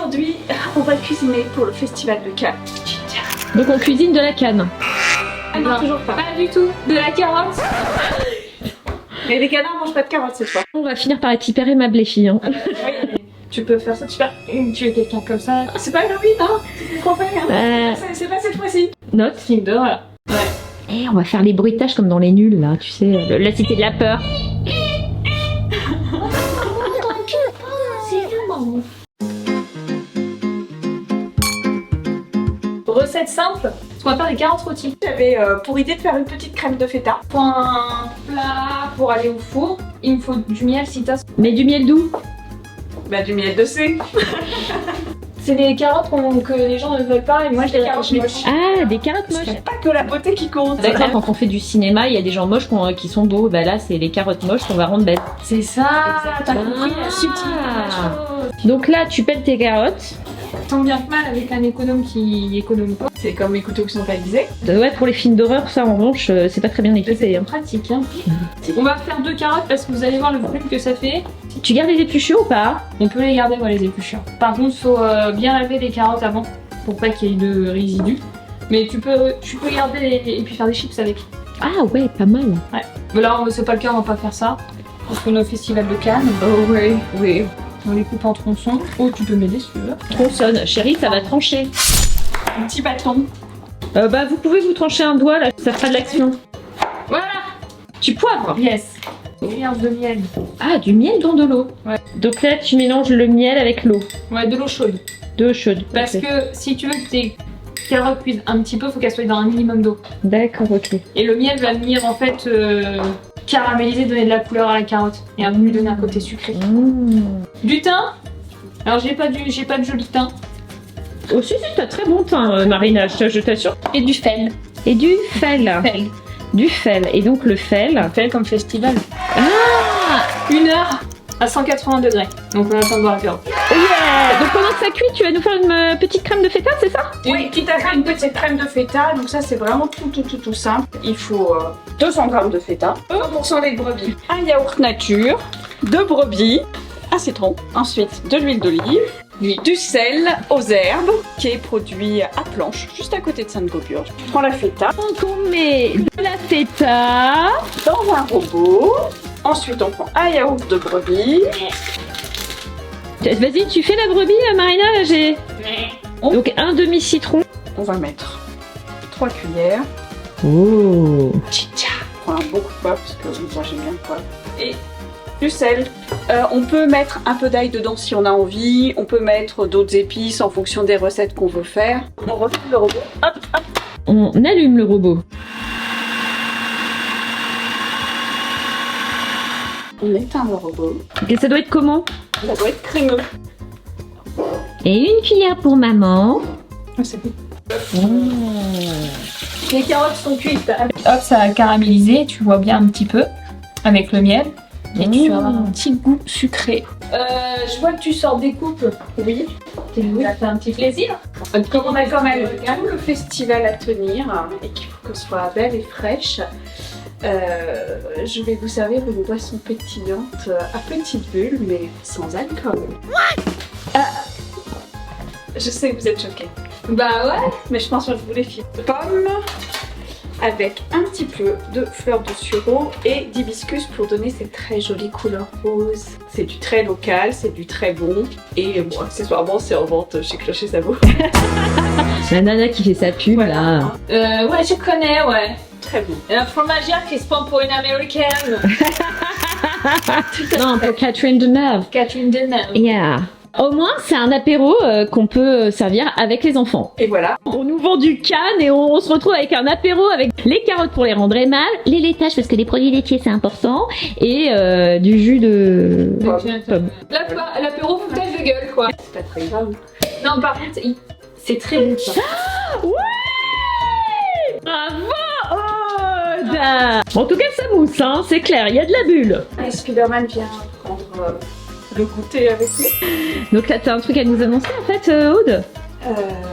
aujourd'hui, on va cuisiner pour le festival de Cannes. Donc on cuisine de la canne. Ah non, toujours pas. Pas du tout. De la carotte. Mais les canards mangent pas de carottes cette fois. On va finir par être hyper aimable les filles. Hein. Oui, tu peux faire ça, tu peux. Tu es quelqu'un comme ça. C'est pas grave, hein. Tu comprends pas, hein. C'est pas cette fois-ci. Note. Film d'horreur. Et on va faire les bruitages comme dans les nuls là, tu sais, la cité de la peur. Recette simple. On va faire des carottes rôties. J'avais pour idée de faire une petite crème de feta. Pour un plat pour aller au four, il me faut du miel si t'as. Mais du miel doux. Bah du miel de C. C'est des carottes que les gens ne veulent pas et moi je les moches. Ah, des carottes moches. C'est pas que la beauté qui compte. D'accord, quand on fait du cinéma, il y a des gens moches qui sont beaux. Bah là, c'est les carottes moches qu'on va rendre belles. C'est ça. T'as compris la subtilité. Donc là, tu pèles tes carottes. Tant bien que mal avec un économe qui économise pas. C'est comme mes couteaux qui sont pas aiguisés. Ouais, pour les films d'horreur, ça en revanche, c'est pas très bien équipé. Hein. Pratique, hein. On va faire 2 carottes parce que vous allez voir le volume que ça fait. Tu gardes les épluchures ou pas? On peut les garder, les épluchures. Par contre, faut bien laver les carottes avant pour pas qu'il y ait de résidus. Mais tu peux garder et puis faire des chips avec. Ah ouais, pas mal. Ouais. Mais là, c'est pas le cas, on va pas faire ça. Parce qu'on est au festival de Cannes. Oh oui, oui. On les coupe en tronçons. Oh, tu peux m'aider si tu veux. Tronçonne. Chérie, ça va trancher. Un petit bâton. Bah, vous pouvez vous trancher un doigt là, ça fera de l'action. Voilà. Tu poivres. Yes. Mélange de miel. Ah, du miel dans de l'eau. Ouais. Donc là, tu mélanges le miel avec l'eau. Ouais, de l'eau chaude. De l'eau chaude. Parce ok. que si tu veux que tes carottes cuisent un petit peu, faut qu'elles soient dans un minimum d'eau. D'accord, ok. Et le miel va venir en fait caraméliser, donner de la couleur à la carotte et lui donner un côté sucré. Du thym. Alors j'ai pas de joli thym. Oh si, t'as très bon teint, Marina, je t'assure. Et du fel. Et du fel. Fel. Du fel. Et donc le fel. Fel comme festival. Ah 1 heure à 180 degrés. Donc on attend de voir la carotte. Yeah. Donc pendant que ça cuit, tu vas nous faire une petite crème de feta, c'est ça? Oui, tout à fait, une petite crème de feta. Donc ça, c'est vraiment tout simple. Il faut 200 g de feta, 100% lait de brebis, un yaourt nature, 2 brebis, un citron, ensuite de l'huile d'olive, du sel aux herbes qui est produit à Planches, juste à côté de Sainte-Goburge. Je prends la feta Donc on met de la feta. dans un robot. Ensuite, on prend un yaourt de brebis. Vas-y, tu fais la brebis, Marina, là j'ai... Donc un demi-citron. On va mettre 3 cuillères. Oh. Chicha. On prend un bon coup de poivre parce que moi j'aime bien le poivre. Et du sel. On peut mettre un peu d'ail dedans si on a envie. On peut mettre d'autres épices en fonction des recettes qu'on veut faire. On refait le robot. Hop, hop. On allume le robot. On éteint le robot. Et ça doit être comment? Ça doit être crémeux. Et une cuillère pour maman. C'est bon. Les carottes sont cuites. Hop, ça a caramélisé. Tu vois bien un petit peu avec le miel. Et tu vas avoir un petit goût sucré. Je vois que tu sors des coupes. Oui. Ça fait un petit plaisir. Comme on a quand même tout le festival à tenir et qu'il faut que ce soit belle et fraîche, je vais vous servir une boisson pétillante à petite bulle mais sans alcool. Je sais que vous êtes choqués. Bah ouais. Mais je pense que je vous les file. Pomme avec un petit peu de fleurs de sureau et d'hibiscus pour donner cette très jolie couleur rose. C'est du très local, c'est du très bon. Et bon, accessoirement, c'est en vente chez Clocher Sabot. La nana qui fait sa pub là. Ouais, je connais, ouais. Très bon. Et un fromagère qui se prend pour une américaine. Non, pour Catherine Deneuve. Catherine Deneuve. Yeah. Au moins, c'est un apéro qu'on peut servir avec les enfants. Et voilà. On nous vend du Cannes et on se retrouve avec un apéro avec les carottes pour les rendre aimables, les laitages parce que les produits laitiers c'est important et du jus de pomme. L'apéro foutage de gueule, quoi. C'est pas très grave. Non, par contre, c'est très bon, ça. Ouais. Bravo Aude. En tout cas, ça mousse, hein, c'est clair, il y a de la bulle. Et Spider-Man vient prendre le goûter avec nous. Donc là, t'as un truc à nous annoncer en fait, Aude?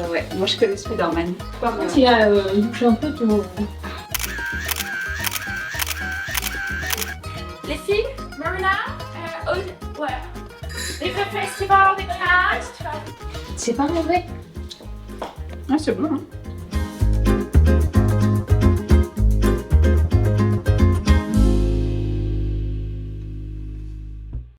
Ouais, moi je connais Spider-Man. Par contre, il bouge un peu, tu vois. Les filles, Marina, ouais. Les festivals de Cannes. C'est pas mauvais. Ah, c'est bon. Hein.